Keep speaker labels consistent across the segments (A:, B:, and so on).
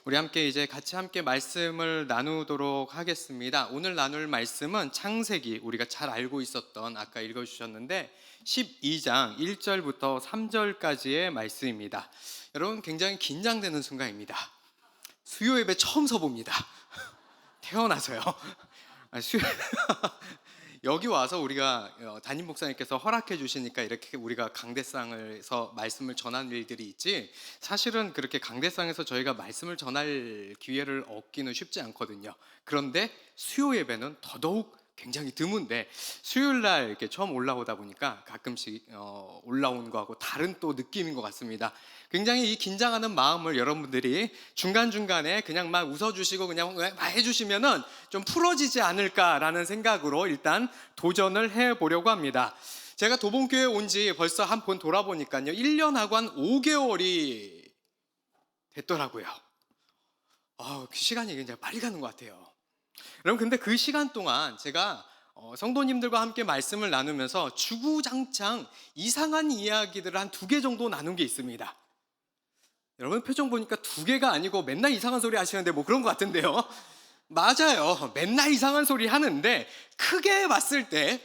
A: 우리 함께 이제 같이 함께 말씀을 나누도록 하겠습니다. 오늘 나눌 말씀은 창세기, 우리가 잘 알고 있었던 아까 읽어주셨는데 12장 1절부터 3절까지의 말씀입니다. 여러분, 굉장히 긴장되는 순간입니다. 수요 예배 처음 서봅니다. 태어나서요. 여기 와서 우리가 담임 목사님께서 허락해 주시니까 이렇게 우리가 강대상에서 말씀을 전하는 일들이 있지, 사실은 그렇게 강대상에서 저희가 말씀을 전할 기회를 얻기는 쉽지 않거든요. 그런데 수요 예배는 더더욱 굉장히 드문데, 수요일 날 이렇게 처음 올라오다 보니까 가끔씩 올라오는 거하고 다른 또 느낌인 것 같습니다. 굉장히 이 긴장하는 마음을 여러분들이 중간중간에 그냥 막 웃어주시고 그냥 막 해주시면은 좀 풀어지지 않을까라는 생각으로 일단 도전을 해보려고 합니다. 제가 도봉교회 온 지 벌써 한 번 돌아보니까요, 1년하고 한 5개월이 됐더라고요. 그 시간이 굉장히 빨리 가는 것 같아요. 여러분, 근데 그 시간 동안 제가 성도님들과 함께 말씀을 나누면서 주구장창 이상한 이야기들을 한 2개 정도 나눈 게 있습니다. 여러분 표정 보니까 2개가 아니고 맨날 이상한 소리 하시는데 뭐 그런 것 같은데요. 맞아요. 맨날 이상한 소리 하는데 크게 봤을 때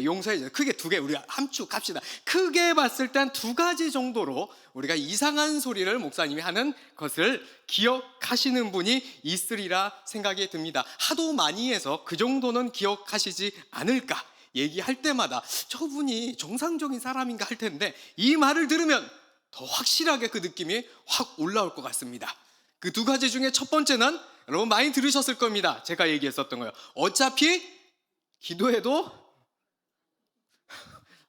A: 용서해, 크게 2개, 우리가 함축합시다. 크게 봤을 때 한 2가지 정도로 우리가 이상한 소리를 목사님이 하는 것을 기억하시는 분이 있으리라 생각이 듭니다. 하도 많이 해서 그 정도는 기억하시지 않을까, 얘기할 때마다 저분이 정상적인 사람인가 할 텐데 이 말을 들으면 더 확실하게 그 느낌이 확 올라올 것 같습니다. 그 2가지 중에 첫 번째는 여러분 많이 들으셨을 겁니다. 제가 얘기했었던 거예요. 어차피 기도해도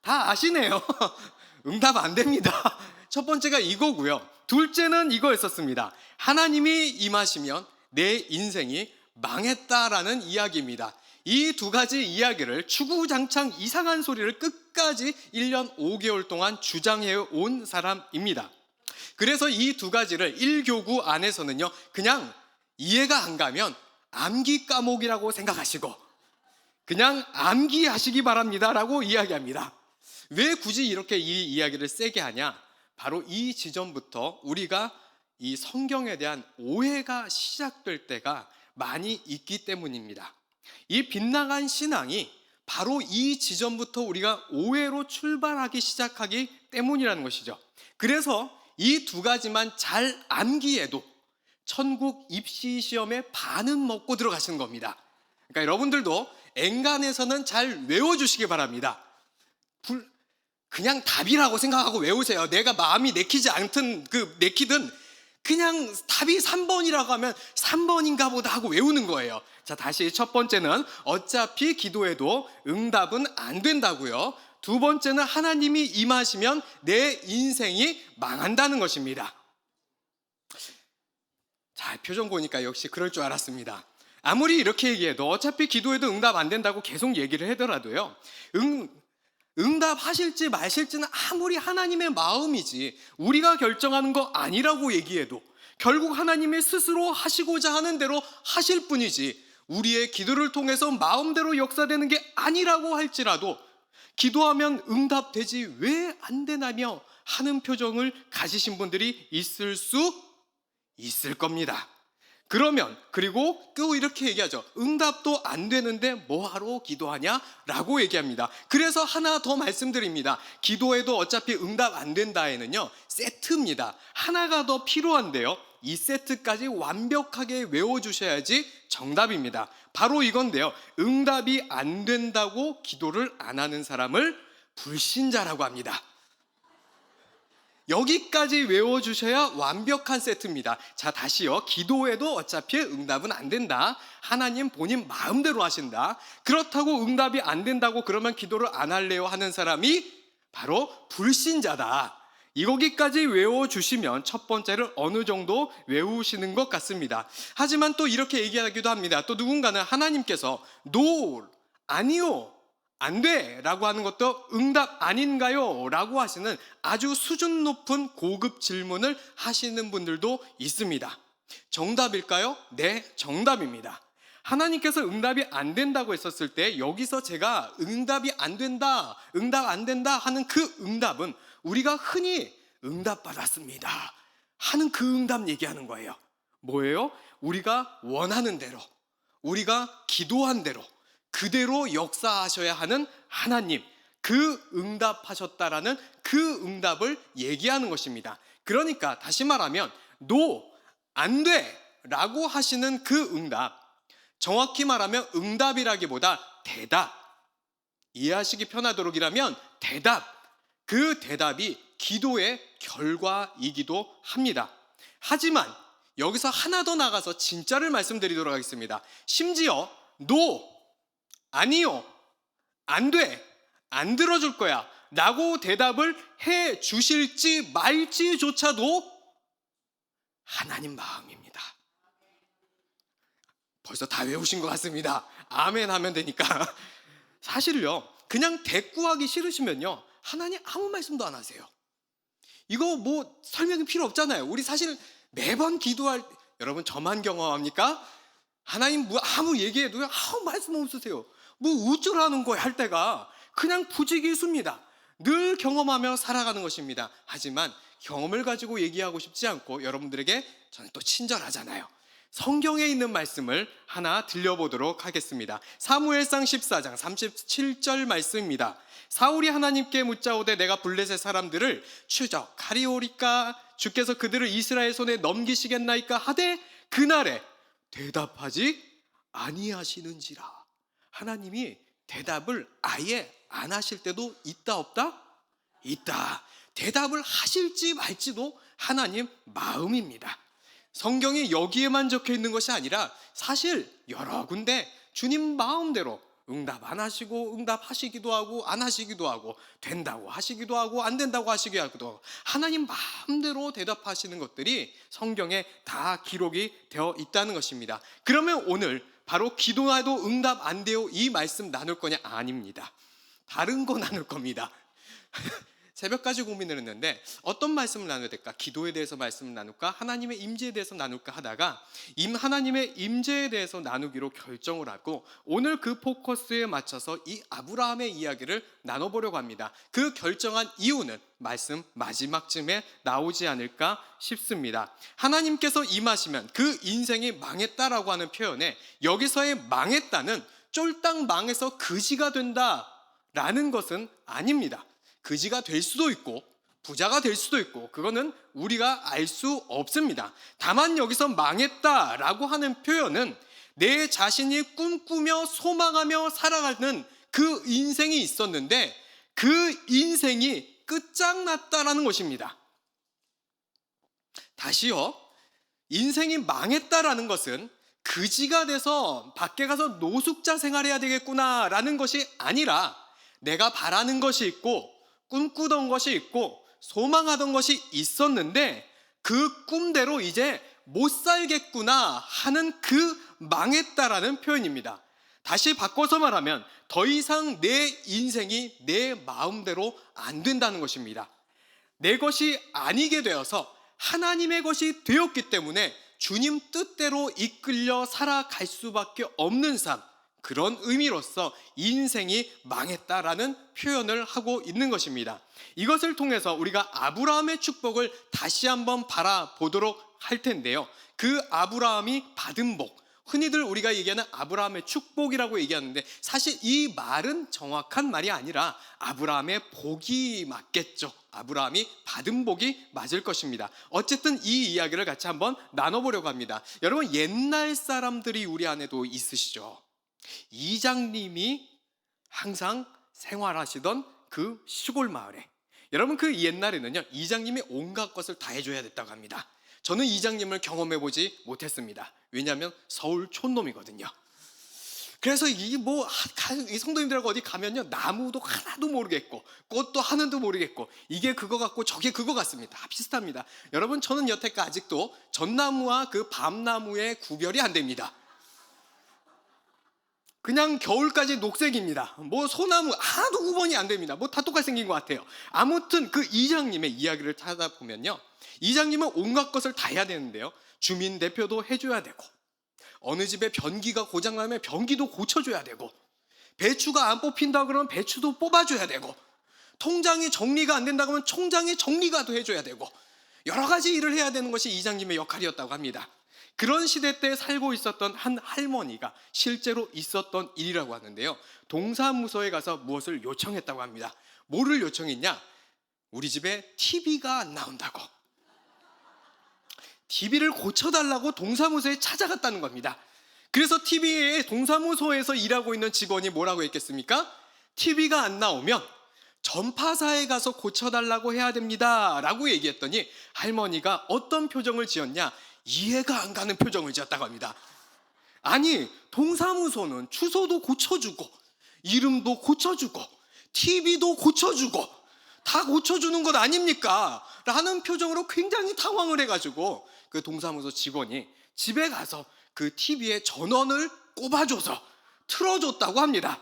A: 다 아시네요. 응답 안 됩니다. 첫 번째가 이거고요. 둘째는 이거였었습니다. 하나님이 임하시면 내 인생이 망했다라는 이야기입니다. 이 2가지 이야기를 주구장창 이상한 소리를 끝까지 1년 5개월 동안 주장해 온 사람입니다. 그래서 이 2가지를 1교구 안에서는요, 그냥 이해가 안 가면 암기 과목이라고 생각하시고 그냥 암기하시기 바랍니다 라고 이야기합니다. 왜 굳이 이렇게 이 이야기를 세게 하냐? 바로 이 지점부터 우리가 이 성경에 대한 오해가 시작될 때가 많이 있기 때문입니다. 이 빗나간 신앙이 바로 이 지점부터 우리가 오해로 출발하기 시작하기 때문이라는 것이죠. 그래서 이 2가지만 잘 암기해도 천국 입시 시험에 반은 먹고 들어가시는 겁니다. 그러니까 여러분들도 엔간해서는 잘 외워주시기 바랍니다. 그냥 답이라고 생각하고 외우세요. 내가 마음이 내키지 않든 내키든 그냥 답이 3번이라고 하면 3번인가 보다 하고 외우는 거예요. 자, 다시 첫 번째는 어차피 기도해도 응답은 안 된다고요. 2번째는 하나님이 임하시면 내 인생이 망한다는 것입니다. 자, 표정 보니까 역시 그럴 줄 알았습니다. 아무리 이렇게 얘기해도 어차피 기도해도 응답 안 된다고 계속 얘기를 하더라도요, 응답하실지 마실지는 아무리 하나님의 마음이지 우리가 결정하는 거 아니라고 얘기해도 결국 하나님이 스스로 하시고자 하는 대로 하실 뿐이지 우리의 기도를 통해서 마음대로 역사되는 게 아니라고 할지라도 기도하면 응답되지 왜 안 되나며 하는 표정을 가지신 분들이 있을 수 있을 겁니다. 그러면 그리고 또 이렇게 얘기하죠. 응답도 안 되는데 뭐하러 기도하냐? 라고 얘기합니다. 그래서 하나 더 말씀드립니다. 기도해도 어차피 응답 안 된다에는요, 세트입니다. 하나가 더 필요한데요, 이 세트까지 완벽하게 외워주셔야지 정답입니다. 바로 이건데요, 응답이 안 된다고 기도를 안 하는 사람을 불신자라고 합니다. 여기까지 외워주셔야 완벽한 세트입니다. 자, 다시요. 기도해도 어차피 응답은 안 된다. 하나님 본인 마음대로 하신다. 그렇다고 응답이 안 된다고 그러면 기도를 안 할래요 하는 사람이 바로 불신자다. 여기까지 외워주시면 첫 번째를 어느 정도 외우시는 것 같습니다. 하지만 또 이렇게 얘기하기도 합니다. 또 누군가는 하나님께서 No, 아니요, 안 돼 라고 하는 것도 응답 아닌가요? 라고 하시는 아주 수준 높은 고급 질문을 하시는 분들도 있습니다. 정답일까요? 네, 정답입니다. 하나님께서 응답이 안 된다고 했었을 때 여기서 제가 응답이 안 된다, 응답 안 된다 하는 그 응답은 우리가 흔히 응답 받았습니다 하는 그 응답 얘기하는 거예요. 뭐예요? 우리가 원하는 대로, 우리가 기도한 대로 그대로 역사하셔야 하는 하나님, 그 응답하셨다라는 그 응답을 얘기하는 것입니다. 그러니까 다시 말하면 no, 안 돼 라고 하시는 그 응답, 정확히 말하면 응답이라기보다 대답, 이해하시기 편하도록이라면 대답, 그 대답이 기도의 결과이기도 합니다. 하지만 여기서 하나 더 나가서 진짜를 말씀드리도록 하겠습니다. 심지어 no, 아니요, 안 돼, 안 들어줄 거야 라고 대답을 해 주실지 말지조차도 하나님 마음입니다. 벌써 다 외우신 것 같습니다. 아멘 하면 되니까. 사실요, 그냥 대꾸하기 싫으시면요, 하나님 아무 말씀도 안 하세요. 이거 뭐 설명이 필요 없잖아요. 우리 사실 매번 기도할, 여러분 저만 경험합니까? 하나님 뭐 아무 얘기해도 아무 말씀 없으세요. 뭐 어쩌라는 거야 할 때가 그냥 부지기수입니다. 늘 경험하며 살아가는 것입니다. 하지만 경험을 가지고 얘기하고 싶지 않고 여러분들에게 저는 또 친절하잖아요. 성경에 있는 말씀을 하나 들려보도록 하겠습니다. 사무엘상 14장 37절 말씀입니다. 사울이 하나님께 묻자오되 내가 블레셋 사람들을 추적하리오리까 주께서 그들을 이스라엘 손에 넘기시겠나이까 하되 그날에 대답하지 아니하시는지라. 하나님이 대답을 아예 안 하실 때도 있다 없다? 있다. 대답을 하실지 말지도 하나님 마음입니다. 성경이 여기에만 적혀 있는 것이 아니라 사실 여러 군데 주님 마음대로 응답 안 하시고 응답하시기도 하고 안 하시기도 하고 된다고 하시기도 하고 안 된다고 하시기도 하고 하나님 마음대로 대답하시는 것들이 성경에 다 기록이 되어 있다는 것입니다. 그러면 오늘 바로 기도해도 응답 안 돼요 이 말씀 나눌 거냐? 아닙니다. 다른 거 나눌 겁니다. 새벽까지 고민을 했는데 어떤 말씀을 나눠야 될까? 기도에 대해서 말씀을 나눌까? 하나님의 임재에 대해서 나눌까 하다가 하나님의 임재에 대해서 나누기로 결정을 하고 오늘 그 포커스에 맞춰서 이 아브라함의 이야기를 나눠보려고 합니다. 그 결정한 이유는 말씀 마지막쯤에 나오지 않을까 싶습니다. 하나님께서 임하시면 그 인생이 망했다라고 하는 표현에 여기서의 망했다는 쫄딱 망해서 그지가 된다라는 것은 아닙니다. 그지가 될 수도 있고 부자가 될 수도 있고 그거는 우리가 알 수 없습니다. 다만 여기서 망했다라고 하는 표현은 내 자신이 꿈꾸며 소망하며 살아가는 그 인생이 있었는데 그 인생이 끝장났다라는 것입니다. 다시요, 인생이 망했다라는 것은 그지가 돼서 밖에 가서 노숙자 생활해야 되겠구나라는 것이 아니라 내가 바라는 것이 있고 꿈꾸던 것이 있고 소망하던 것이 있었는데 그 꿈대로 이제 못 살겠구나 하는 그 망했다라는 표현입니다. 다시 바꿔서 말하면 더 이상 내 인생이 내 마음대로 안 된다는 것입니다. 내 것이 아니게 되어서 하나님의 것이 되었기 때문에 주님 뜻대로 이끌려 살아갈 수밖에 없는 삶, 그런 의미로서 인생이 망했다라는 표현을 하고 있는 것입니다. 이것을 통해서 우리가 아브라함의 축복을 다시 한번 바라보도록 할 텐데요. 그 아브라함이 받은 복, 흔히들 우리가 얘기하는 아브라함의 축복이라고 얘기하는데 사실 이 말은 정확한 말이 아니라 아브라함의 복이 맞겠죠. 아브라함이 받은 복이 맞을 것입니다. 어쨌든 이 이야기를 같이 한번 나눠보려고 합니다. 여러분, 옛날 사람들이 우리 안에도 있으시죠. 이장님이 항상 생활하시던 그 시골 마을에, 여러분 그 옛날에는요 이장님이 온갖 것을 다 해줘야 됐다고 합니다. 저는 이장님을 경험해보지 못했습니다. 왜냐하면 서울 촌놈이거든요. 그래서 이 성도님들하고 어디 가면요 나무도 하나도 모르겠고 꽃도 하나도 모르겠고 이게 그거 같고 저게 그거 같습니다. 다 비슷합니다. 여러분, 저는 여태까지 아직도 전나무와 그 밤나무의 구별이 안 됩니다. 그냥 겨울까지 녹색입니다. 뭐 소나무 하나도 구분이 안 됩니다. 뭐 다 똑같이 생긴 것 같아요. 아무튼 그 이장님의 이야기를 찾아보면요, 이장님은 온갖 것을 다 해야 되는데요, 주민 대표도 해줘야 되고 어느 집에 변기가 고장나면 변기도 고쳐줘야 되고 배추가 안 뽑힌다 그러면 배추도 뽑아줘야 되고 통장이 정리가 안 된다 그러면 총장이 정리가 도 해줘야 되고 여러 가지 일을 해야 되는 것이 이장님의 역할이었다고 합니다. 그런 시대 때 살고 있었던 한 할머니가 실제로 있었던 일이라고 하는데요, 동사무소에 가서 무엇을 요청했다고 합니다. 뭐를 요청했냐? 우리 집에 TV가 안 나온다고, TV를 고쳐달라고 동사무소에 찾아갔다는 겁니다. 그래서 TV에 동사무소에서 일하고 있는 직원이 뭐라고 했겠습니까? TV가 안 나오면 전파사에 가서 고쳐달라고 해야 됩니다 라고 얘기했더니 할머니가 어떤 표정을 지었냐? 이해가 안 가는 표정을 지었다고 합니다. 아니, 동사무소는 주소도 고쳐주고 이름도 고쳐주고 TV도 고쳐주고 다 고쳐주는 것 아닙니까? 라는 표정으로 굉장히 당황을 해가지고 그 동사무소 직원이 집에 가서 그 TV에 전원을 꼽아줘서 틀어줬다고 합니다.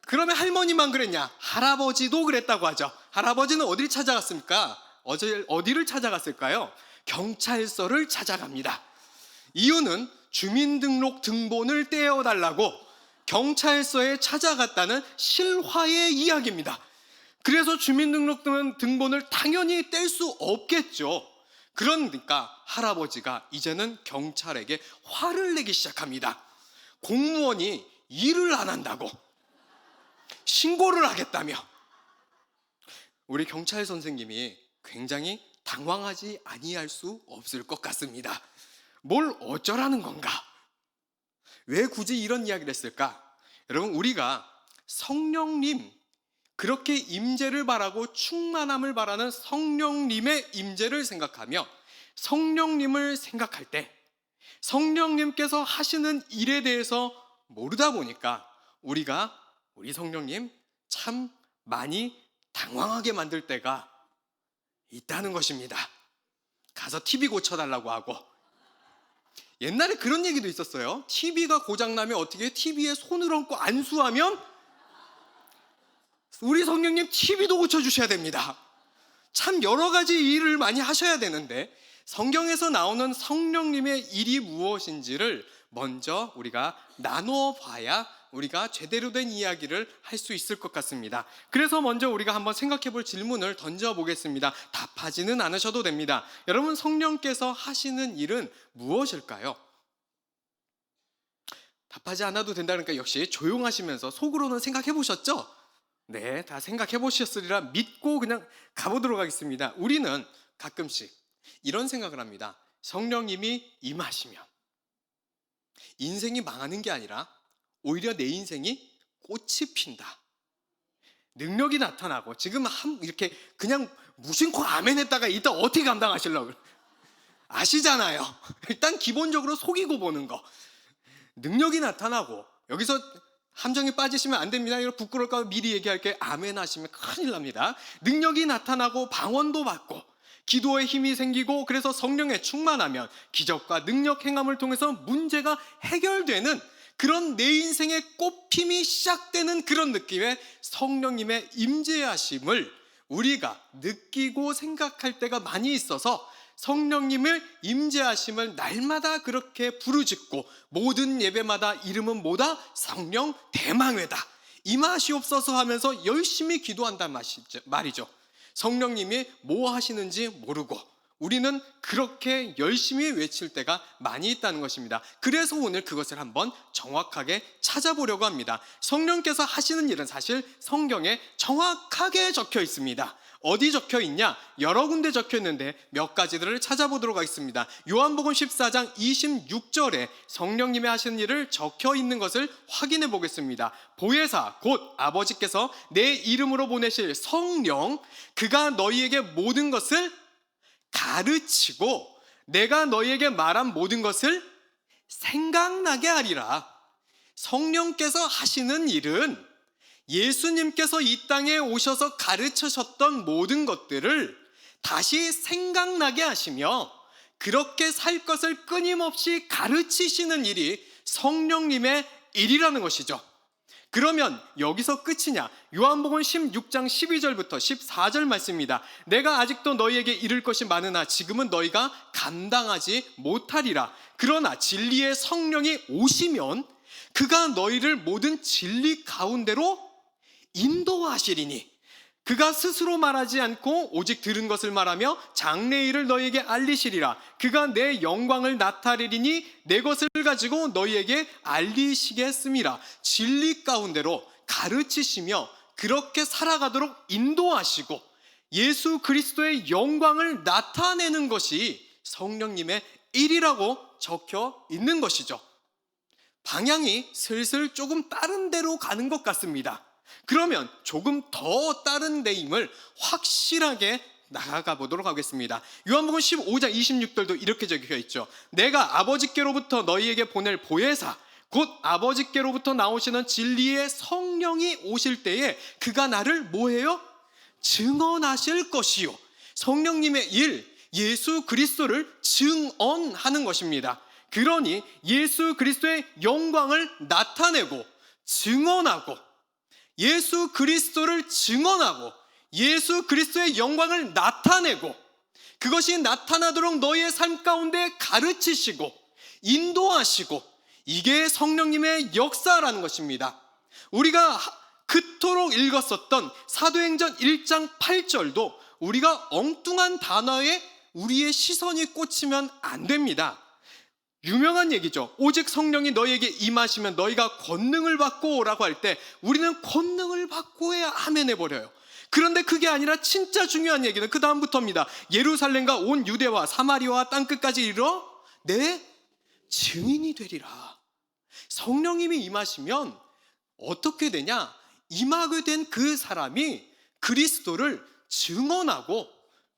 A: 그러면 할머니만 그랬냐? 할아버지도 그랬다고 하죠. 할아버지는 어디를 찾아갔습니까? 어디를 찾아갔을까요? 경찰서를 찾아갑니다. 이유는 주민등록 등본을 떼어달라고 경찰서에 찾아갔다는 실화의 이야기입니다. 그래서 주민등록 등본을 당연히 뗄 수 없겠죠. 그러니까 할아버지가 이제는 경찰에게 화를 내기 시작합니다. 공무원이 일을 안 한다고 신고를 하겠다며. 우리 경찰 선생님이 굉장히 당황하지 아니할 수 없을 것 같습니다. 뭘 어쩌라는 건가? 왜 굳이 이런 이야기를 했을까? 여러분, 우리가 성령님, 그렇게 임재를 바라고 충만함을 바라는 성령님의 임재를 생각하며 성령님을 생각할 때 성령님께서 하시는 일에 대해서 모르다 보니까 우리 성령님 참 많이 당황하게 만들 때가 있다는 것입니다. 가서 TV 고쳐달라고 하고, 옛날에 그런 얘기도 있었어요. TV가 고장나면 어떻게 TV에 손을 얹고 안수하면 우리 성령님 TV도 고쳐주셔야 됩니다. 참 여러 가지 일을 많이 하셔야 되는데 성경에서 나오는 성령님의 일이 무엇인지를 먼저 우리가 나눠봐야 우리가 제대로 된 이야기를 할 수 있을 것 같습니다. 그래서 먼저 우리가 한번 생각해 볼 질문을 던져보겠습니다. 답하지는 않으셔도 됩니다. 여러분, 성령께서 하시는 일은 무엇일까요? 답하지 않아도 된다니까 역시 조용하시면서 속으로는 생각해 보셨죠? 네, 다 생각해 보셨으리라 믿고 그냥 가보도록 하겠습니다. 우리는 가끔씩 이런 생각을 합니다. 성령님이 임하시면 인생이 망하는 게 아니라 오히려 내 인생이 꽃이 핀다. 능력이 나타나고, 지금 이렇게 그냥 무심코 아멘 했다가 이따 어떻게 감당하시려고 아시잖아요. 일단 기본적으로 속이고 보는 거. 능력이 나타나고, 여기서 함정에 빠지시면 안 됩니다. 이거 부끄러울까 봐 미리 얘기할게요. 아멘 하시면 큰일 납니다. 능력이 나타나고 방언도 받고 기도에 힘이 생기고, 그래서 성령에 충만하면 기적과 능력 행함을 통해서 문제가 해결되는 그런 내 인생의 꽃핌이 시작되는 그런 느낌의 성령님의 임재하심을 우리가 느끼고 생각할 때가 많이 있어서 성령님을 임재하심을 날마다 그렇게 부르짖고 모든 예배마다 이름은 뭐다? 성령 대망회다, 임하시옵소서 하면서 열심히 기도한단 말이죠. 성령님이 뭐 하시는지 모르고 우리는 그렇게 열심히 외칠 때가 많이 있다는 것입니다. 그래서 오늘 그것을 한번 정확하게 찾아보려고 합니다. 성령께서 하시는 일은 사실 성경에 정확하게 적혀 있습니다. 어디 적혀 있냐? 여러 군데 적혀 있는데 몇 가지들을 찾아보도록 하겠습니다. 요한복음 14장 26절에 성령님의 하시는 일을 적혀 있는 것을 확인해 보겠습니다. 보혜사 곧 아버지께서 내 이름으로 보내실 성령, 그가 너희에게 모든 것을 가르치고 내가 너희에게 말한 모든 것을 생각나게 하리라. 성령께서 하시는 일은 예수님께서 이 땅에 오셔서 가르치셨던 모든 것들을 다시 생각나게 하시며 그렇게 살 것을 끊임없이 가르치시는 일이 성령님의 일이라는 것이죠. 그러면 여기서 끝이냐? 요한복음 16장 12절부터 14절 말씀입니다. 내가 아직도 너희에게 이를 것이 많으나 지금은 너희가 감당하지 못하리라. 그러나 진리의 성령이 오시면 그가 너희를 모든 진리 가운데로 인도하시리니. 그가 스스로 말하지 않고 오직 들은 것을 말하며 장래일을 너희에게 알리시리라. 그가 내 영광을 나타내리니 내 것을 가지고 너희에게 알리시겠음이라. 진리 가운데로 가르치시며 그렇게 살아가도록 인도하시고 예수 그리스도의 영광을 나타내는 것이 성령님의 일이라고 적혀 있는 것이죠. 방향이 슬슬 조금 다른 데로 가는 것 같습니다. 그러면 조금 더 다른 데임을 확실하게 나아가 보도록 하겠습니다. 요한복음 15장 26절도 이렇게 적혀 있죠. 내가 아버지께로부터 너희에게 보낼 보혜사 곧 아버지께로부터 나오시는 진리의 성령이 오실 때에 그가 나를 뭐해요? 증언하실 것이요. 성령님의 일, 예수 그리스도를 증언하는 것입니다. 그러니 예수 그리스도의 영광을 나타내고 증언하고 예수 그리스도를 증언하고 예수 그리스도의 영광을 나타내고 그것이 나타나도록 너희의 삶 가운데 가르치시고 인도하시고 이게 성령님의 역사라는 것입니다. 우리가 그토록 읽었었던 사도행전 1장 8절도 우리가 엉뚱한 단어에 우리의 시선이 꽂히면 안 됩니다. 유명한 얘기죠. 오직 성령이 너희에게 임하시면 너희가 권능을 받고 라고 할 때 우리는 권능을 받고 해야 아멘 해버려요. 그런데 그게 아니라 진짜 중요한 얘기는 그 다음부터입니다. 예루살렘과 온 유대와 사마리아와 땅끝까지 이르러 내 증인이 되리라. 성령님이 임하시면 어떻게 되냐? 임하게 된 그 사람이 그리스도를 증언하고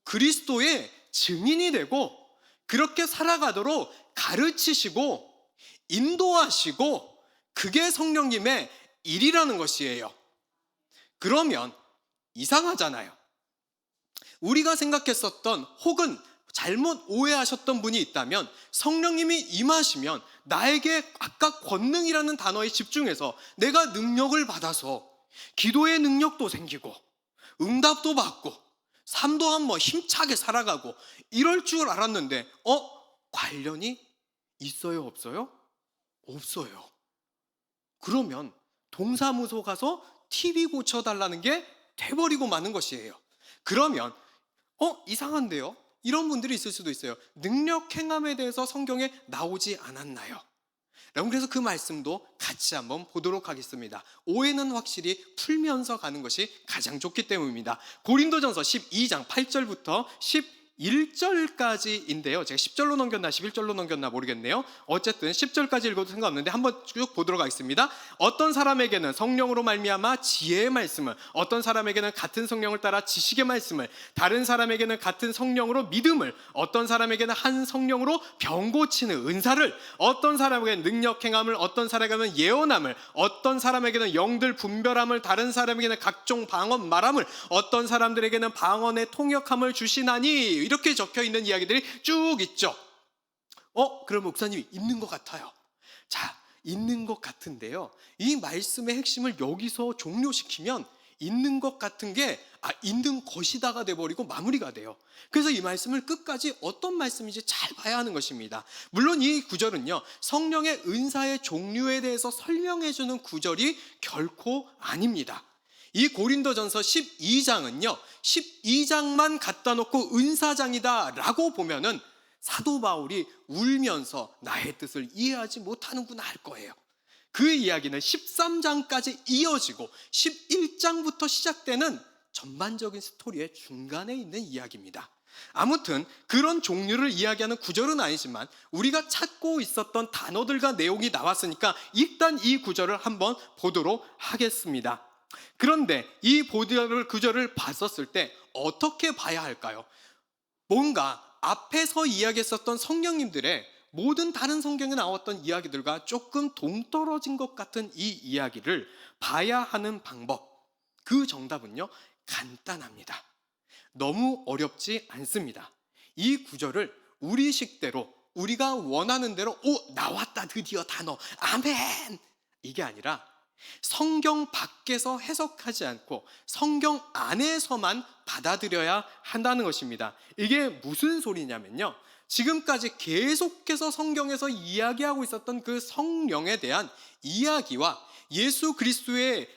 A: 그리스도의 증인이 되고 그렇게 살아가도록 가르치시고 인도하시고 그게 성령님의 일이라는 것이에요. 그러면 이상하잖아요. 우리가 생각했었던 혹은 잘못 오해하셨던 분이 있다면 성령님이 임하시면 나에게 아까 권능이라는 단어에 집중해서 내가 능력을 받아서 기도의 능력도 생기고 응답도 받고 삶도 한번 힘차게 살아가고 이럴 줄 알았는데 관련이 있어요? 없어요? 없어요. 그러면 동사무소 가서 TV 고쳐달라는 게 돼버리고 마는 것이에요. 그러면 이상한데요? 이런 분들이 있을 수도 있어요. 능력 행함에 대해서 성경에 나오지 않았나요? 그래서 그 말씀도 같이 한번 보도록 하겠습니다. 오해는 확실히 풀면서 가는 것이 가장 좋기 때문입니다. 고린도전서 12장 8절부터 11절까지인데요. 제가 10절로 넘겼나 11절로 넘겼나 모르겠네요. 어쨌든 10절까지 읽어도 상관없는데 한번 쭉 보도록 하겠습니다. 어떤 사람에게는 성령으로 말미암아 지혜의 말씀을, 어떤 사람에게는 같은 성령을 따라 지식의 말씀을, 다른 사람에게는 같은 성령으로 믿음을, 어떤 사람에게는 한 성령으로 병 고치는 은사를, 어떤 사람에게는 능력 행함을, 어떤 사람에게는 예언함을, 어떤 사람에게는 영들 분별함을, 다른 사람에게는 각종 방언 말함을, 어떤 사람들에게는 방언의 통역함을 주시나니, 이렇게 적혀 있는 이야기들이 쭉 있죠. 그럼 목사님이 있는 것 같아요. 자, 있는 것 같은데요. 이 말씀의 핵심을 여기서 종료시키면 있는 것 같은 게 있는 것이다가 돼버리고 마무리가 돼요. 그래서 이 말씀을 끝까지 어떤 말씀인지 잘 봐야 하는 것입니다. 물론 이 구절은요, 성령의 은사의 종류에 대해서 설명해주는 구절이 결코 아닙니다. 이 고린도전서 12장은요 12장만 갖다 놓고 은사장이다 라고 보면은 사도 바울이 울면서 나의 뜻을 이해하지 못하는구나 할 거예요. 그 이야기는 13장까지 이어지고 11장부터 시작되는 전반적인 스토리의 중간에 있는 이야기입니다. 아무튼 그런 종류를 이야기하는 구절은 아니지만 우리가 찾고 있었던 단어들과 내용이 나왔으니까 일단 이 구절을 한번 보도록 하겠습니다. 그런데 이 구절을 봤었을 때 어떻게 봐야 할까요? 뭔가 앞에서 이야기했었던 성령님들의 모든 다른 성경에 나왔던 이야기들과 조금 동떨어진 것 같은 이 이야기를 봐야 하는 방법, 그 정답은요 간단합니다. 너무 어렵지 않습니다. 이 구절을 우리 식대로 우리가 원하는 대로 나왔다 드디어 단어 아멘 이게 아니라 성경 밖에서 해석하지 않고 성경 안에서만 받아들여야 한다는 것입니다. 이게 무슨 소리냐면요, 지금까지 계속해서 성경에서 이야기하고 있었던 그 성령에 대한 이야기와 예수 그리스도의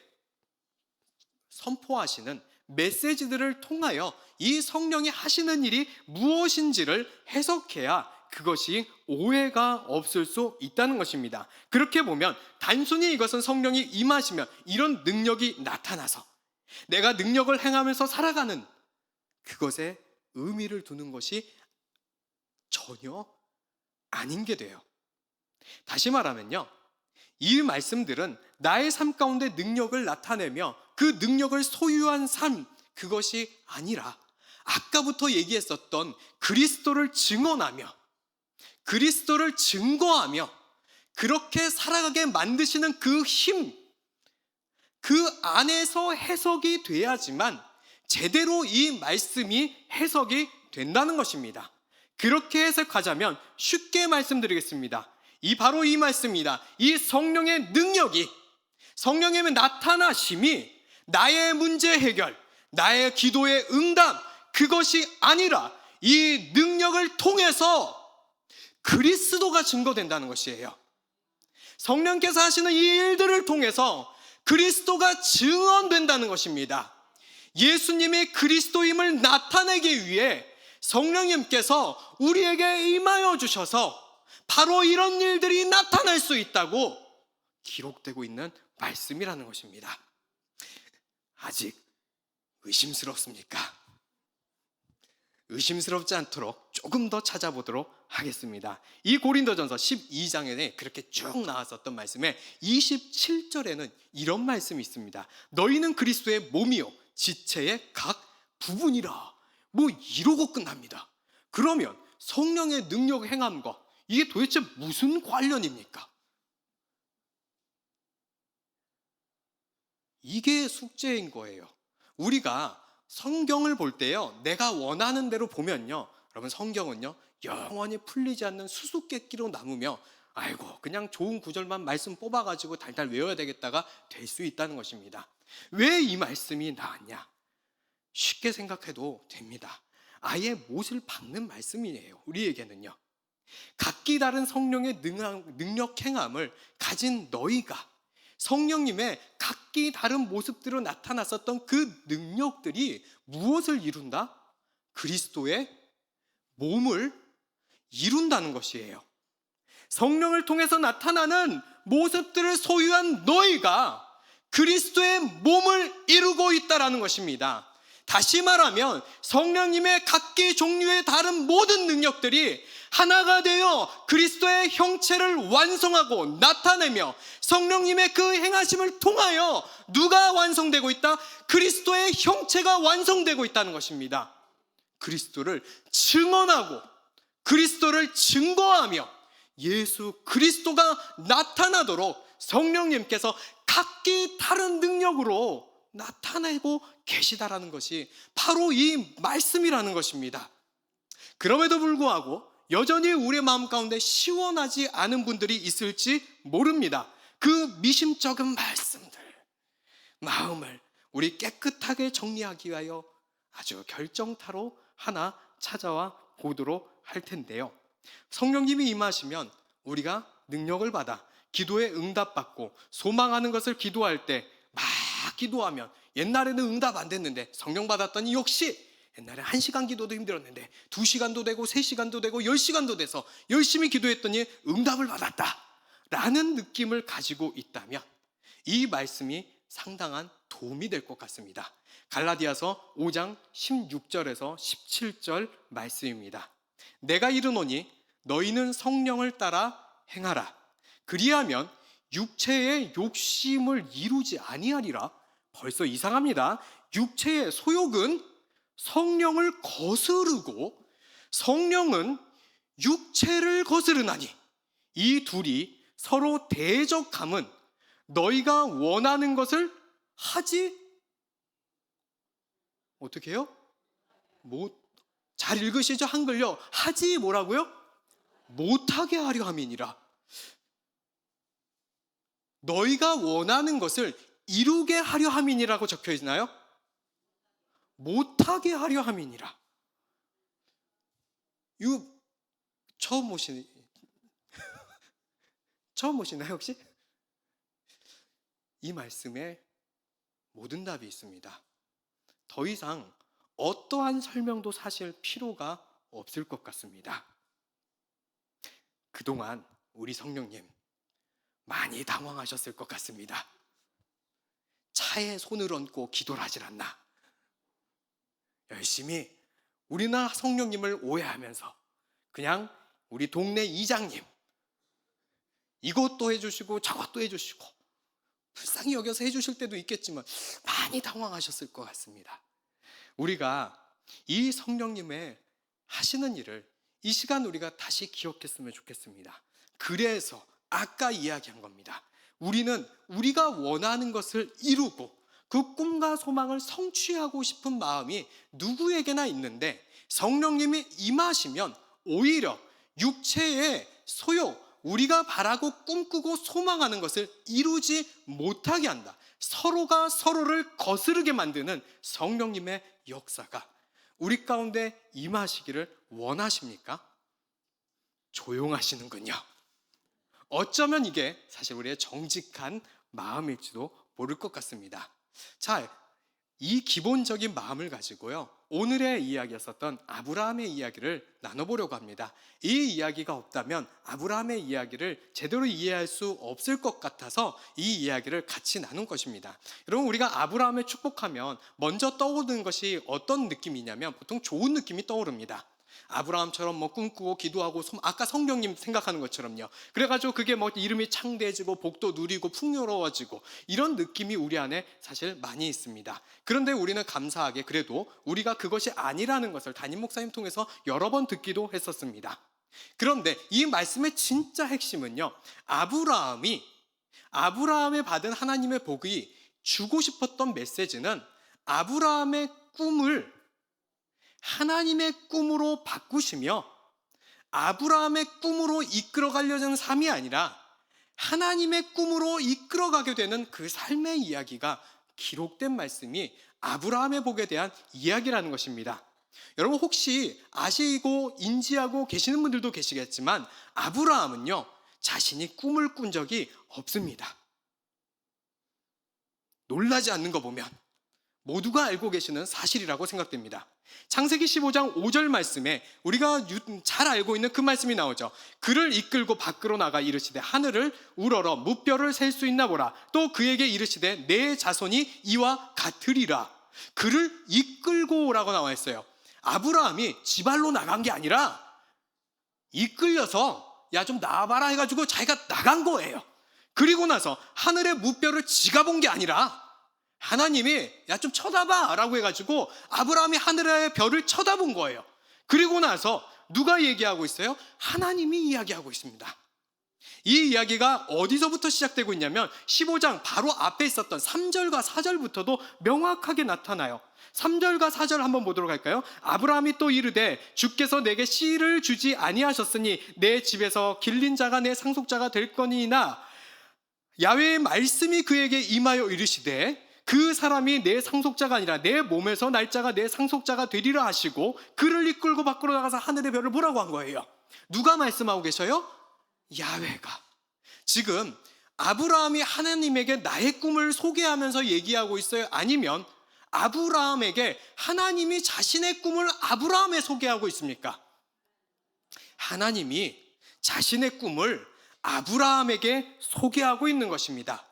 A: 선포하시는 메시지들을 통하여 이 성령이 하시는 일이 무엇인지를 해석해야 그것이 오해가 없을 수 있다는 것입니다. 그렇게 보면 단순히 이것은 성령이 임하시면 이런 능력이 나타나서 내가 능력을 행하면서 살아가는 그것에 의미를 두는 것이 전혀 아닌 게 돼요. 다시 말하면요, 이 말씀들은 나의 삶 가운데 능력을 나타내며 그 능력을 소유한 삶, 그것이 아니라 아까부터 얘기했었던 그리스도를 증언하며 그리스도를 증거하며 그렇게 살아가게 만드시는 그 힘, 그 안에서 해석이 돼야지만 제대로 이 말씀이 해석이 된다는 것입니다. 그렇게 해석하자면 쉽게 말씀드리겠습니다. 바로 이 말씀입니다. 이 성령의 능력이, 성령의 나타나심이 나의 문제 해결, 나의 기도의 응답, 그것이 아니라 이 능력을 통해서 그리스도가 증거된다는 것이에요. 성령께서 하시는 이 일들을 통해서 그리스도가 증언된다는 것입니다. 예수님이 그리스도임을 나타내기 위해 성령님께서 우리에게 임하여 주셔서 바로 이런 일들이 나타날 수 있다고 기록되고 있는 말씀이라는 것입니다. 아직 의심스럽습니까? 의심스럽지 않도록 조금 더 찾아보도록 하겠습니다. 이 고린도전서 12장에 그렇게 쭉 나왔었던 말씀에 27절에는 이런 말씀이 있습니다. 너희는 그리스도의 몸이요 지체의 각 부분이라. 이러고 끝납니다. 그러면 성령의 능력 행함과 이게 도대체 무슨 관련입니까? 이게 숙제인 거예요. 우리가 성경을 볼 때요, 내가 원하는 대로 보면요, 여러분 성경은요 영원히 풀리지 않는 수수께끼로 남으며 아이고 그냥 좋은 구절만 말씀 뽑아가지고 달달 외워야 되겠다가 될 수 있다는 것입니다. 왜 이 말씀이 나왔냐? 쉽게 생각해도 됩니다. 아예 못을 박는 말씀이에요. 우리에게는요, 각기 다른 성령의 능력 행함을 가진 너희가 성령님의 각기 다른 모습대로 나타났었던 그 능력들이 무엇을 이룬다? 그리스도의 몸을 이룬다는 것이에요. 성령을 통해서 나타나는 모습들을 소유한 너희가 그리스도의 몸을 이루고 있다는 것입니다. 다시 말하면 성령님의 각기 종류의 다른 모든 능력들이 하나가 되어 그리스도의 형체를 완성하고 나타내며 성령님의 그 행하심을 통하여 누가 완성되고 있다? 그리스도의 형체가 완성되고 있다는 것입니다. 그리스도를 증언하고 그리스도를 증거하며 예수 그리스도가 나타나도록 성령님께서 각기 다른 능력으로 나타내고 계시다라는 것이 바로 이 말씀이라는 것입니다. 그럼에도 불구하고 여전히 우리의 마음 가운데 시원하지 않은 분들이 있을지 모릅니다. 그 미심쩍은 말씀들, 마음을 우리 깨끗하게 정리하기 위하여 아주 결정타로 하나 찾아와 보도록 할 텐데요, 성령님이 임하시면 우리가 능력을 받아 기도에 응답받고 소망하는 것을 기도할 때 막 기도하면, 옛날에는 응답 안 됐는데 성령 받았더니 역시 옛날에 1시간 기도도 힘들었는데 2시간도 되고 3시간도 되고 10시간도 돼서 열심히 기도했더니 응답을 받았다 라는 느낌을 가지고 있다면 이 말씀이 상당한 도움이 될 것 같습니다. 갈라디아서 5장 16절에서 17절 말씀입니다. 내가 이르노니 너희는 성령을 따라 행하라. 그리하면 육체의 욕심을 이루지 아니하리라. 벌써 이상합니다. 육체의 소욕은 성령을 거스르고 성령은 육체를 거스르나니 이 둘이 서로 대적함은 너희가 원하는 것을 하지 어떻게 해요? 잘 읽으시죠? 한글요. 하지 뭐라고요? 못하게 하려 함이니라. 너희가 원하는 것을 이루게 하려 함이니라고 적혀 있나요? 못하게 하려 함이니라. 이거 처음 오시나요 혹시? 이 말씀에 모든 답이 있습니다. 더 이상 어떠한 설명도 사실 필요가 없을 것 같습니다. 그동안 우리 성령님 많이 당황하셨을 것 같습니다. 차에 손을 얹고 기도를 하질 않나. 열심히 우리나 성령님을 오해하면서 그냥 우리 동네 이장님 이것도 해주시고 저것도 해주시고 불쌍히 여겨서 해주실 때도 있겠지만 많이 당황하셨을 것 같습니다. 우리가 이 성령님의 하시는 일을 이 시간 우리가 다시 기억했으면 좋겠습니다. 그래서 아까 이야기한 겁니다. 우리는 우리가 원하는 것을 이루고 그 꿈과 소망을 성취하고 싶은 마음이 누구에게나 있는데 성령님이 임하시면 오히려 육체의 소욕, 우리가 바라고 꿈꾸고 소망하는 것을 이루지 못하게 한다. 서로가 서로를 거스르게 만드는 성령님의 역사가 우리 가운데 임하시기를 원하십니까? 조용하시는군요. 어쩌면 이게 사실 우리의 정직한 마음일지도 모를 것 같습니다. 자, 이 기본적인 마음을 가지고요, 오늘의 이야기였었던 아브라함의 이야기를 나눠보려고 합니다. 이 이야기가 없다면 아브라함의 이야기를 제대로 이해할 수 없을 것 같아서 이 이야기를 같이 나눈 것입니다. 여러분, 우리가 아브라함을 축복하면 먼저 떠오르는 것이 어떤 느낌이냐면 보통 좋은 느낌이 떠오릅니다. 아브라함처럼 꿈꾸고 기도하고 아까 성령님 생각하는 것처럼요. 그래가지고 그게 이름이 창대해지고 복도 누리고 풍요로워지고 이런 느낌이 우리 안에 사실 많이 있습니다. 그런데 우리는 감사하게 그래도 우리가 그것이 아니라는 것을 담임 목사님 통해서 여러 번 듣기도 했었습니다. 그런데 이 말씀의 진짜 핵심은요, 아브라함이 받은 하나님의 복이 주고 싶었던 메시지는 아브라함의 꿈을 하나님의 꿈으로 바꾸시며 아브라함의 꿈으로 이끌어가려는 삶이 아니라 하나님의 꿈으로 이끌어가게 되는 그 삶의 이야기가 기록된 말씀이 아브라함의 복에 대한 이야기라는 것입니다. 여러분, 혹시 아시고 인지하고 계시는 분들도 계시겠지만 아브라함은요, 자신이 꿈을 꾼 적이 없습니다. 놀라지 않는 거 보면 모두가 알고 계시는 사실이라고 생각됩니다. 창세기 15장 5절 말씀에 우리가 잘 알고 있는 그 말씀이 나오죠. 그를 이끌고 밖으로 나가 이르시되 하늘을 우러러 무뼈를 셀 수 있나 보라. 또 그에게 이르시되 내 자손이 이와 같으리라. 그를 이끌고 라고 나와 있어요. 아브라함이 지발로 나간 게 아니라 이끌려서 야 좀 나와봐라 해가지고 자기가 나간 거예요. 그리고 나서 하늘의 무뼈를 지가 본 게 아니라 하나님이 야 좀 쳐다봐 라고 해가지고 아브라함이 하늘의 별을 쳐다본 거예요. 그리고 나서 누가 얘기하고 있어요? 하나님이 이야기하고 있습니다. 이 이야기가 어디서부터 시작되고 있냐면 15장 바로 앞에 있었던 3절과 4절부터도 명확하게 나타나요. 3절과 4절 한번 보도록 할까요? 아브라함이 또 이르되 주께서 내게 씨를 주지 아니하셨으니 내 집에서 길린 자가 내 상속자가 될 거니나 야훼의 말씀이 그에게 임하여 이르시되 그 사람이 내 상속자가 아니라 내 몸에서 날 자가 내 상속자가 되리라 하시고 그를 이끌고 밖으로 나가서 하늘의 별을 보라고 한 거예요. 누가 말씀하고 계셔요? 야훼가. 지금 아브라함이 하나님에게 나의 꿈을 소개하면서 얘기하고 있어요? 아니면 아브라함에게 하나님이 자신의 꿈을 아브라함에 소개하고 있습니까? 하나님이 자신의 꿈을 아브라함에게 소개하고 있는 것입니다.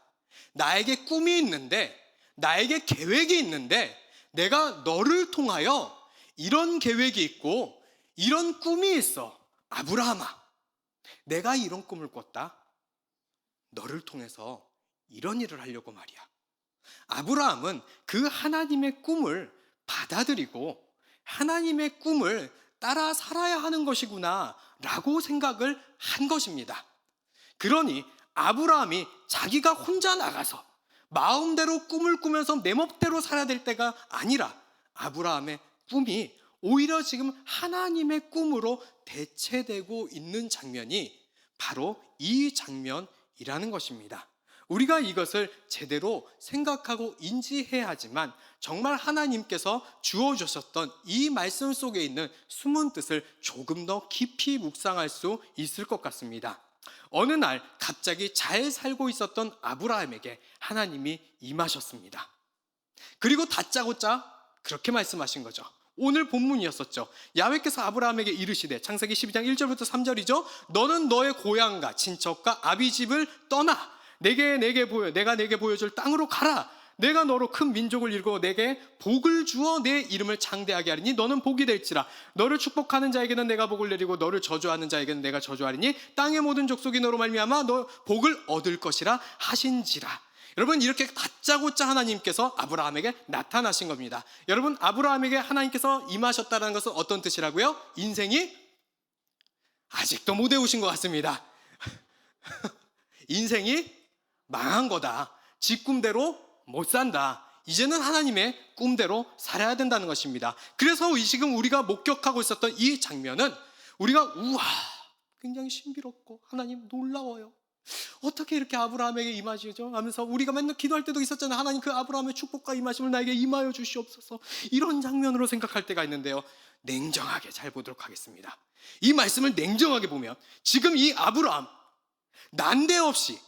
A: 나에게 꿈이 있는데, 나에게 계획이 있는데 내가 너를 통하여 이런 계획이 있고 이런 꿈이 있어. 아브라함아, 내가 이런 꿈을 꿨다. 너를 통해서 이런 일을 하려고 말이야. 아브라함은 그 하나님의 꿈을 받아들이고 하나님의 꿈을 따라 살아야 하는 것이구나 라고 생각을 한 것입니다. 그러니 아브라함이 자기가 혼자 나가서 마음대로 꿈을 꾸면서 내 멋대로 살아야 될 때가 아니라 아브라함의 꿈이 오히려 지금 하나님의 꿈으로 대체되고 있는 장면이 바로 이 장면이라는 것입니다. 우리가 이것을 제대로 생각하고 인지해야 하지만 정말 하나님께서 주어주셨던 이 말씀 속에 있는 숨은 뜻을 조금 더 깊이 묵상할 수 있을 것 같습니다. 어느 날 갑자기 잘 살고 있었던 아브라함에게 하나님이 임하셨습니다. 그리고 다짜고짜 그렇게 말씀하신 거죠. 오늘 본문이었었죠. 야훼께서 아브라함에게 이르시되, 창세기 12장 1절부터 3절이죠. 너는 너의 고향과 친척과 아비 집을 떠나 내가 내게 보여줄 땅으로 가라. 내가 너로 큰 민족을 이루고 내게 복을 주어 내 이름을 창대하게 하리니 너는 복이 될지라. 너를 축복하는 자에게는 내가 복을 내리고 너를 저주하는 자에게는 내가 저주하리니 땅의 모든 족속이 너로 말미암아 너 복을 얻을 것이라 하신지라. 여러분, 이렇게 다짜고짜 하나님께서 아브라함에게 나타나신 겁니다. 여러분, 아브라함에게 하나님께서 임하셨다는 것은 어떤 뜻이라고요? 인생이 아직도 못 외우신 것 같습니다. 인생이 망한 거다. 지 꿈대로 못 산다. 이제는 하나님의 꿈대로 살아야 된다는 것입니다. 그래서 지금 우리가 목격하고 있었던 이 장면은 우리가 우와, 굉장히 신비롭고 하나님 놀라워요. 어떻게 이렇게 아브라함에게 임하시죠? 하면서 우리가 맨날 기도할 때도 있었잖아요. 하나님, 그 아브라함의 축복과 임하심을 나에게 임하여 주시옵소서. 이런 장면으로 생각할 때가 있는데요, 냉정하게 잘 보도록 하겠습니다. 이 말씀을 냉정하게 보면 지금 이 아브라함, 난데없이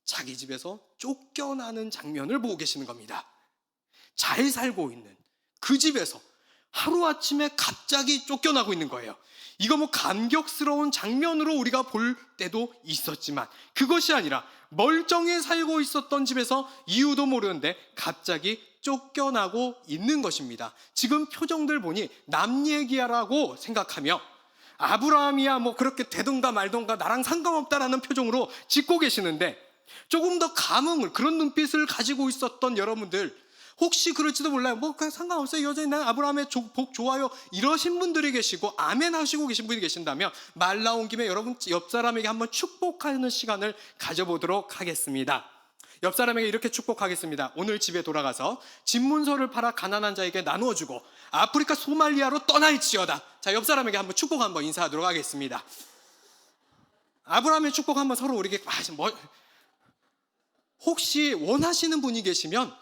A: 자기 집에서 쫓겨나는 장면을 보고 계시는 겁니다. 잘 살고 있는 그 집에서 하루아침에 갑자기 쫓겨나고 있는 거예요. 이거 뭐 감격스러운 장면으로 우리가 볼 때도 있었지만 그것이 아니라 멀쩡히 살고 있었던 집에서 이유도 모르는데 갑자기 쫓겨나고 있는 것입니다. 지금 표정들 보니 남 얘기하라고 생각하며 아브라함이야 뭐 그렇게 되든가 말든가 나랑 상관없다라는 표정으로 짓고 계시는데, 조금 더 감흥을, 그런 눈빛을 가지고 있었던 여러분들, 혹시 그럴지도 몰라요. 뭐 그냥 상관없어요, 여전히 난 아브라함의 복 좋아요, 이러신 분들이 계시고 아멘 하시고 계신 분이 계신다면 말 나온 김에 여러분 옆 사람에게 한번 축복하는 시간을 가져보도록 하겠습니다. 옆 사람에게 이렇게 축복하겠습니다. 오늘 집에 돌아가서 집문서를 팔아 가난한 자에게 나누어 주고 아프리카 소말리아로 떠날지어다. 자, 옆 사람에게 한번 축복 한번 인사하도록 하겠습니다. 아브라함의 축복 한번 서로 우리에게 혹시 원하시는 분이 계시면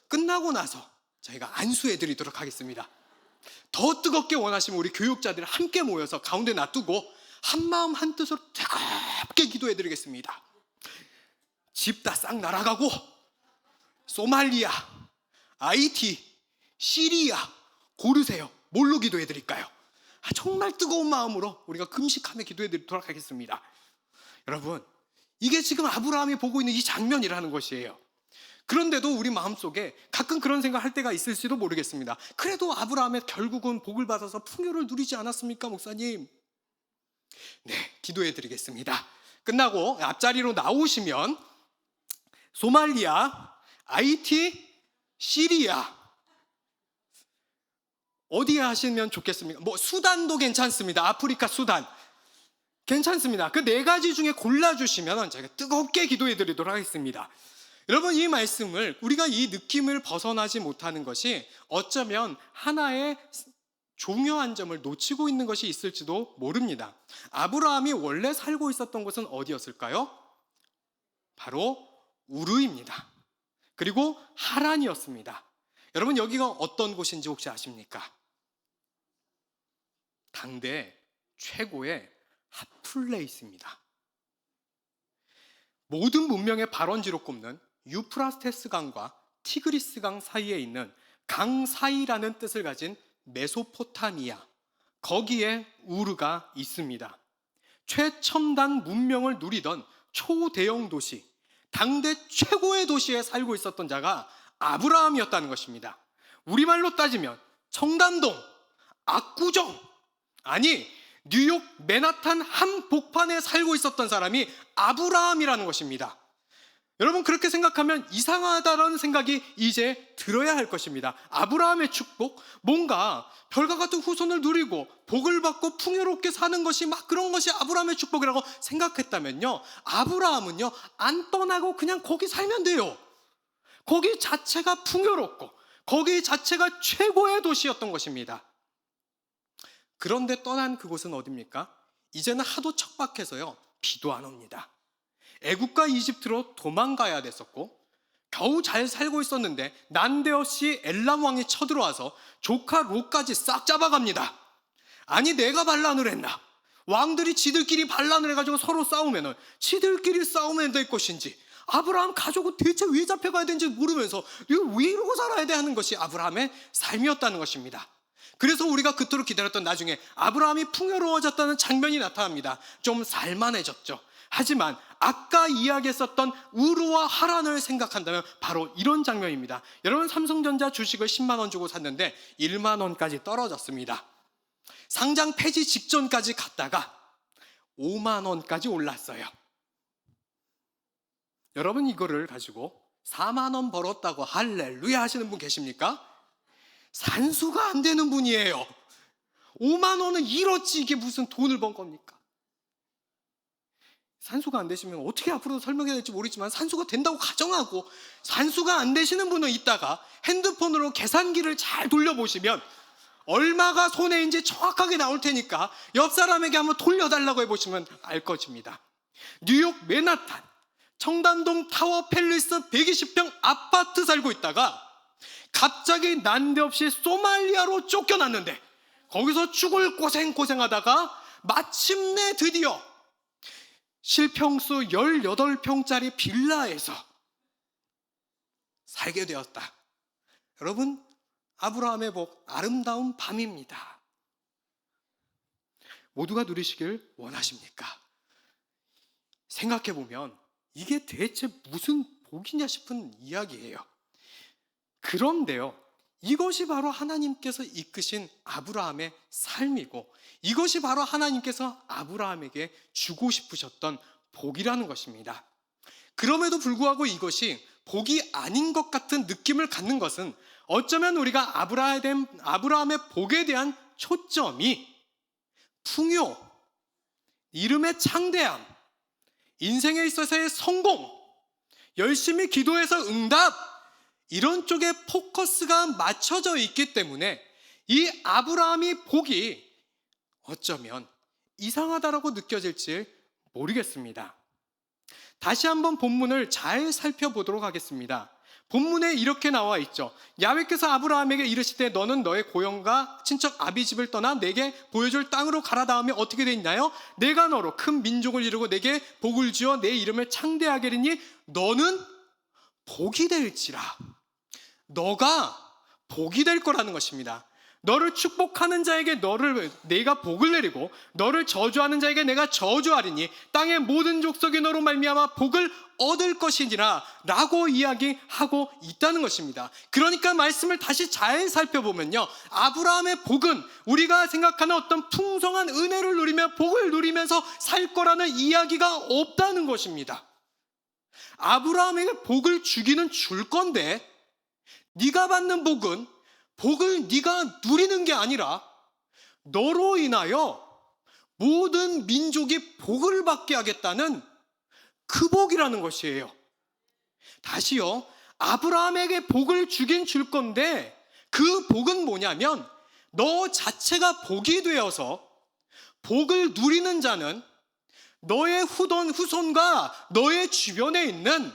A: 끝나고 나서 저희가 안수해 드리도록 하겠습니다. 더 뜨겁게 원하시면 우리 교육자들 함께 모여서 가운데 놔두고 한마음 한뜻으로 뜨겁게 기도해 드리겠습니다. 집 다 싹 날아가고 소말리아, IT, 시리아 고르세요. 뭘로 기도해 드릴까요? 정말 뜨거운 마음으로 우리가 금식하며 기도해 드리도록 하겠습니다. 여러분, 이게 지금 아브라함이 보고 있는 이 장면이라는 것이에요. 그런데도 우리 마음속에 가끔 그런 생각할 때가 있을지도 모르겠습니다. 그래도 아브라함의 결국은 복을 받아서 풍요를 누리지 않았습니까, 목사님? 네, 기도해 드리겠습니다. 끝나고 앞자리로 나오시면 소말리아, IT, 시리아 어디에 하시면 좋겠습니까? 뭐 수단도 괜찮습니다. 아프리카 수단 괜찮습니다. 그 네 가지 중에 골라주시면 제가 뜨겁게 기도해 드리도록 하겠습니다. 여러분, 이 말씀을, 우리가 이 느낌을 벗어나지 못하는 것이 어쩌면 하나의 중요한 점을 놓치고 있는 것이 있을지도 모릅니다. 아브라함이 원래 살고 있었던 곳은 어디였을까요? 바로 우르입니다. 그리고 하란이었습니다. 여러분, 여기가 어떤 곳인지 혹시 아십니까? 당대 최고의 핫플레이스입니다. 모든 문명의 발원지로 꼽는 유프라테스 강과 티그리스 강 사이에 있는 강 사이라는 뜻을 가진 메소포타미아, 거기에 우르가 있습니다. 최첨단 문명을 누리던 초대형 도시, 당대 최고의 도시에 살고 있었던 자가 아브라함이었다는 것입니다. 우리말로 따지면 청담동, 압구정, 아니 뉴욕 맨하탄 한복판에 살고 있었던 사람이 아브라함이라는 것입니다. 여러분, 그렇게 생각하면 이상하다는 생각이 이제 들어야 할 것입니다. 아브라함의 축복, 뭔가 별과 같은 후손을 누리고 복을 받고 풍요롭게 사는 것이 막 그런 것이 아브라함의 축복이라고 생각했다면요, 아브라함은요 안 떠나고 그냥 거기 살면 돼요. 거기 자체가 풍요롭고 거기 자체가 최고의 도시였던 것입니다. 그런데 떠난 그곳은 어디입니까? 이제는 하도 척박해서요 비도 안 옵니다. 애국과 이집트로 도망가야 됐었고 겨우 잘 살고 있었는데 난데없이 엘람 왕이 쳐들어와서 조카 롯까지 싹 잡아갑니다. 아니, 내가 반란을 했나? 왕들이 지들끼리 반란을 해가지고 서로 싸우면은 지들끼리 싸우면 될 것인지, 아브라함 가족은 대체 왜 잡혀가야 되는지 모르면서 왜 이러고 살아야 돼 하는 것이 아브라함의 삶이었다는 것입니다. 그래서 우리가 그토록 기다렸던 나중에 아브라함이 풍요로워졌다는 장면이 나타납니다. 좀 살만해졌죠. 하지만 아까 이야기했었던 우르와 하란을 생각한다면 바로 이런 장면입니다. 여러분, 삼성전자 주식을 10만 원 주고 샀는데 1만 원까지 떨어졌습니다. 상장 폐지 직전까지 갔다가 5만 원까지 올랐어요. 여러분, 이거를 가지고 4만 원 벌었다고 할렐루야 하시는 분 계십니까? 산수가 안 되는 분이에요. 5만 원은 이렇지 이게 무슨 돈을 번 겁니까? 산수가 안 되시면 어떻게 앞으로 설명해야 될지 모르지만 산수가 된다고 가정하고, 산수가 안 되시는 분은 이따가 핸드폰으로 계산기를 잘 돌려보시면 얼마가 손해인지 정확하게 나올 테니까 옆 사람에게 한번 돌려달라고 해보시면 알 것입니다. 뉴욕 맨하탄 청담동 타워 팰리스 120평 아파트 살고 있다가 갑자기 난데없이 소말리아로 쫓겨났는데 거기서 죽을 고생하다가 마침내 드디어 실평수 18평짜리 빌라에서 살게 되었다. 여러분, 아브라함의 복, 아름다운 밤입니다. 모두가 누리시길 원하십니까? 생각해보면 이게 대체 무슨 복이냐 싶은 이야기예요. 그런데요, 이것이 바로 하나님께서 이끄신 아브라함의 삶이고, 이것이 바로 하나님께서 아브라함에게 주고 싶으셨던 복이라는 것입니다. 그럼에도 불구하고 이것이 복이 아닌 것 같은 느낌을 갖는 것은 어쩌면 우리가 아브라함의 복에 대한 초점이 풍요, 이름의 창대함, 인생에 있어서의 성공, 열심히 기도해서 응답, 이런 쪽에 포커스가 맞춰져 있기 때문에 이 아브라함이 복이 어쩌면 이상하다라고 느껴질지 모르겠습니다. 다시 한번 본문을 잘 살펴보도록 하겠습니다. 본문에 이렇게 나와 있죠. 야훼께서 아브라함에게 이르시되 너는 너의 고향과 친척 아비집을 떠나 내게 보여줄 땅으로 가라. 다음에 어떻게 돼 있나요? 내가 너로 큰 민족을 이루고 내게 복을 주어 내 이름을 창대하게 하리니 너는 복이 될지라. 너가 복이 될 거라는 것입니다. 너를 축복하는 자에게 내가 복을 내리고 너를 저주하는 자에게 내가 저주하리니 땅의 모든 족속이 너로 말미암아 복을 얻을 것이니라 라고 이야기하고 있다는 것입니다. 그러니까 말씀을 다시 잘 살펴보면요, 아브라함의 복은 우리가 생각하는 어떤 풍성한 은혜를 누리며 복을 누리면서 살 거라는 이야기가 없다는 것입니다. 아브라함에게 복을 주기는 줄 건데 네가 받는 복은 복을 네가 누리는 게 아니라 너로 인하여 모든 민족이 복을 받게 하겠다는 그 복이라는 것이에요. 다시요, 아브라함에게 복을 주긴 줄 건데 그 복은 뭐냐면 너 자체가 복이 되어서 복을 누리는 자는 너의 후손과 너의 주변에 있는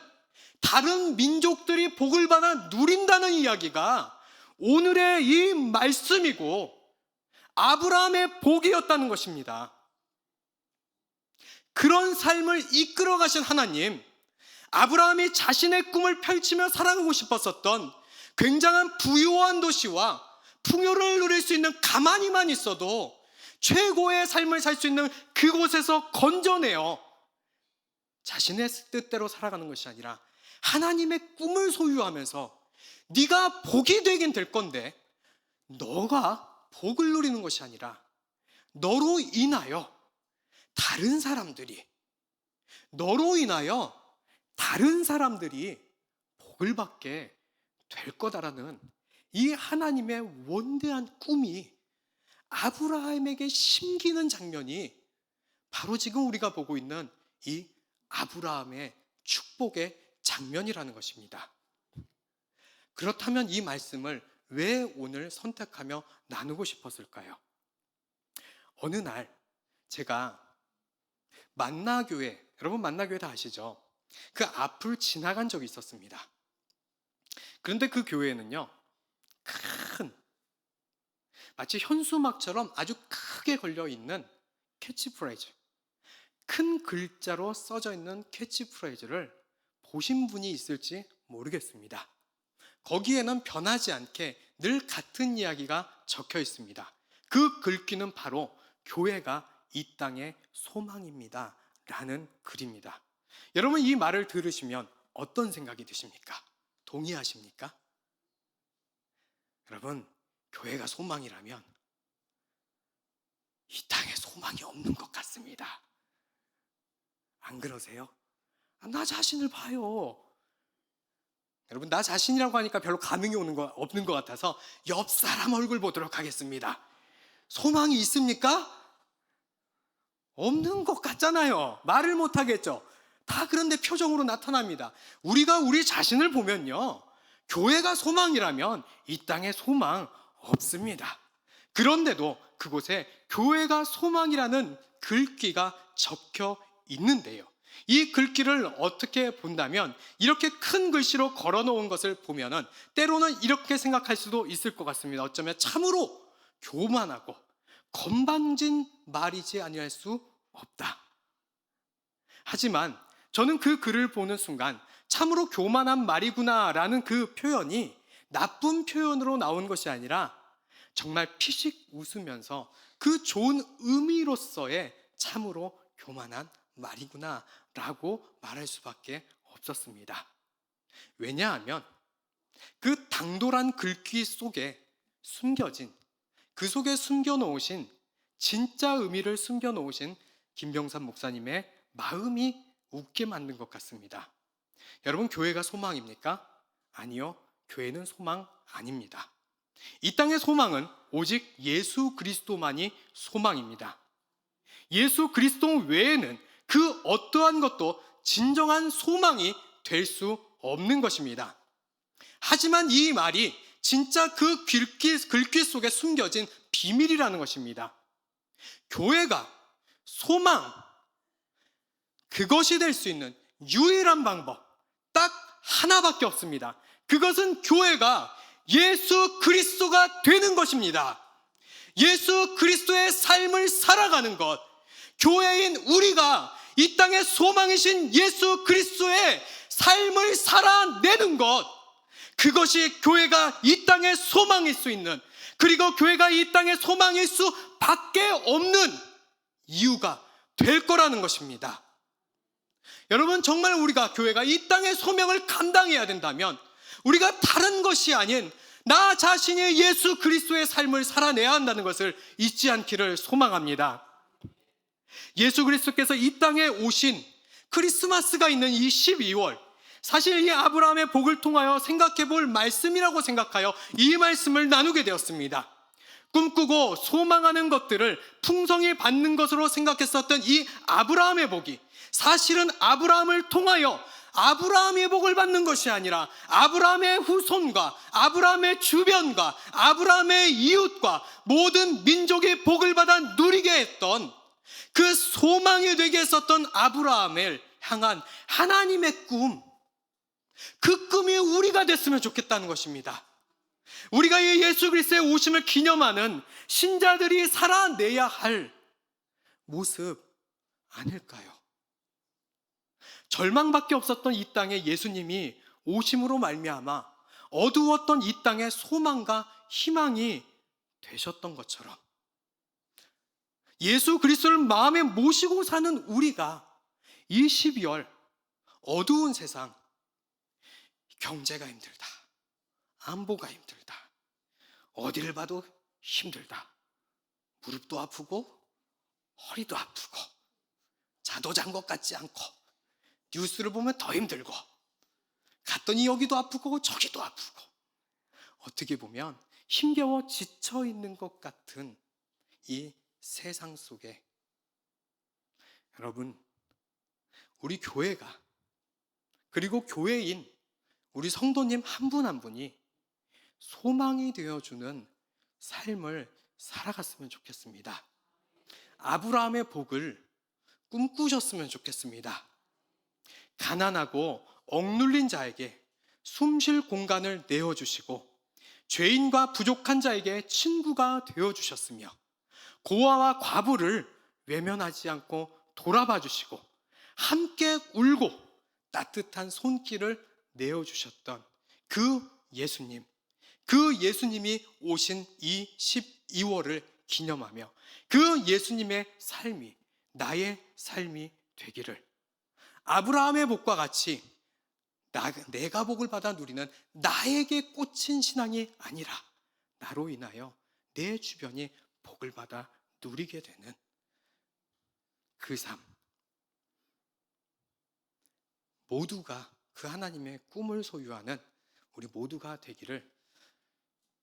A: 다른 민족들이 복을 받아 누린다는 이야기가 오늘의 이 말씀이고 아브라함의 복이었다는 것입니다. 그런 삶을 이끌어 가신 하나님, 아브라함이 자신의 꿈을 펼치며 살아가고 싶었었던 굉장한 부유한 도시와 풍요를 누릴 수 있는, 가만히만 있어도 최고의 삶을 살 수 있는 그곳에서 건져내어 자신의 뜻대로 살아가는 것이 아니라 하나님의 꿈을 소유하면서 네가 복이 되긴 될 건데 너가 복을 누리는 것이 아니라 너로 인하여 다른 사람들이 복을 받게 될 거다라는 이 하나님의 원대한 꿈이 아브라함에게 심기는 장면이 바로 지금 우리가 보고 있는 이 아브라함의 축복의 장면이라는 것입니다. 그렇다면 이 말씀을 왜 오늘 선택하며 나누고 싶었을까요? 어느 날 제가 만나교회, 여러분 만나교회 다 아시죠? 그 앞을 지나간 적이 있었습니다. 그런데 그 교회에는요, 마치 현수막처럼 아주 크게 걸려있는 캐치프레이즈, 큰 글자로 써져 있는 캐치프레이즈를 보신 분이 있을지 모르겠습니다. 거기에는 변하지 않게 늘 같은 이야기가 적혀 있습니다. 그 글귀는 바로 교회가 이 땅의 소망입니다 라는 글입니다. 여러분, 이 말을 들으시면 어떤 생각이 드십니까? 동의하십니까? 여러분, 교회가 소망이라면 이 땅에 소망이 없는 것 같습니다. 안 그러세요? 나 자신을 봐요. 여러분, 나 자신이라고 하니까 별로 감흥이 없는 것 같아서 옆 사람 얼굴 보도록 하겠습니다. 소망이 있습니까? 없는 것 같잖아요. 말을 못 하겠죠. 다 그런데 표정으로 나타납니다. 우리가 우리 자신을 보면요, 교회가 소망이라면 이 땅에 소망 없습니다. 그런데도 그곳에 교회가 소망이라는 글귀가 적혀 있는데요, 이 글귀를 어떻게 본다면 이렇게 큰 글씨로 걸어놓은 것을 보면은 때로는 이렇게 생각할 수도 있을 것 같습니다. 어쩌면 참으로 교만하고 건방진 말이지 아니할 수 없다. 하지만 저는 그 글을 보는 순간 참으로 교만한 말이구나라는 그 표현이 나쁜 표현으로 나온 것이 아니라 정말 피식 웃으면서 그 좋은 의미로서의 참으로 교만한 말이구나 라고 말할 수밖에 없었습니다. 왜냐하면 그 당돌한 글귀 속에 숨겨진, 그 속에 숨겨놓으신, 진짜 의미를 숨겨놓으신 김병삼 목사님의 마음이 웃게 만든 것 같습니다. 여러분, 교회가 소망입니까? 아니요, 교회는 소망 아닙니다. 이 땅의 소망은 오직 예수 그리스도만이 소망입니다. 예수 그리스도 외에는 그 어떠한 것도 진정한 소망이 될 수 없는 것입니다. 하지만 이 말이 진짜 그 글귀 속에 숨겨진 비밀이라는 것입니다. 교회가 소망, 그것이 될 수 있는 유일한 방법 딱 하나밖에 없습니다. 그것은 교회가 예수 그리스도가 되는 것입니다. 예수 그리스도의 삶을 살아가는 것, 교회인 우리가 이 땅의 소망이신 예수 그리스도의 삶을 살아내는 것, 그것이 교회가 이 땅의 소망일 수 있는, 그리고 교회가 이 땅의 소망일 수밖에 없는 이유가 될 거라는 것입니다. 여러분, 정말 우리가 교회가 이 땅의 소명을 감당해야 된다면 우리가 다른 것이 아닌 나 자신이 예수 그리스도의 삶을 살아내야 한다는 것을 잊지 않기를 소망합니다. 예수 그리스도께서 이 땅에 오신 크리스마스가 있는 이 12월, 사실 이 아브라함의 복을 통하여 생각해 볼 말씀이라고 생각하여 이 말씀을 나누게 되었습니다. 꿈꾸고 소망하는 것들을 풍성히 받는 것으로 생각했었던 이 아브라함의 복이 사실은 아브라함을 통하여 아브라함의 복을 받는 것이 아니라 아브라함의 후손과 아브라함의 주변과 아브라함의 이웃과 모든 민족의 복을 받아 누리게 했던, 그 소망이 되게 했었던 아브라함을 향한 하나님의 꿈, 그 꿈이 우리가 됐으면 좋겠다는 것입니다. 우리가 이 예수 그리스도의 오심을 기념하는 신자들이 살아내야 할 모습 아닐까요? 절망밖에 없었던 이 땅에 예수님이 오심으로 말미암아 어두웠던 이 땅에 소망과 희망이 되셨던 것처럼 예수 그리스도를 마음에 모시고 사는 우리가 이 12월 어두운 세상, 경제가 힘들다, 안보가 힘들다, 어디를 봐도 힘들다, 무릎도 아프고 허리도 아프고 자도 잔 것 같지 않고 뉴스를 보면 더 힘들고 갔더니 여기도 아프고 저기도 아프고 어떻게 보면 힘겨워 지쳐 있는 것 같은 이 세상 속에 여러분, 우리 교회가, 그리고 교회인 우리 성도님 한 분 한 분이 소망이 되어주는 삶을 살아갔으면 좋겠습니다. 아브라함의 복을 꿈꾸셨으면 좋겠습니다. 가난하고 억눌린 자에게 숨쉴 공간을 내어주시고 죄인과 부족한 자에게 친구가 되어주셨으며 고아와 과부를 외면하지 않고 돌아봐 주시고 함께 울고 따뜻한 손길을 내어주셨던 그 예수님, 그 예수님이 오신 이 12월을 기념하며 그 예수님의 삶이 나의 삶이 되기를, 아브라함의 복과 같이 내가 복을 받아 누리는 나에게 꽂힌 신앙이 아니라 나로 인하여 내 주변이 복을 받아 누리게 되는 그 삶, 모두가 그 하나님의 꿈을 소유하는 우리 모두가 되기를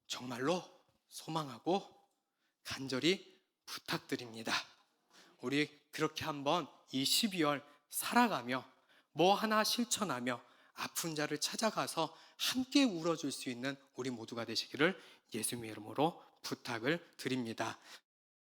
A: 정말로 소망하고 간절히 부탁드립니다. 우리 그렇게 한번 이 12월 살아가며 뭐 하나 실천하며 아픈 자를 찾아가서 함께 울어줄 수 있는 우리 모두가 되시기를 예수님의 이름으로 부탁을 드립니다.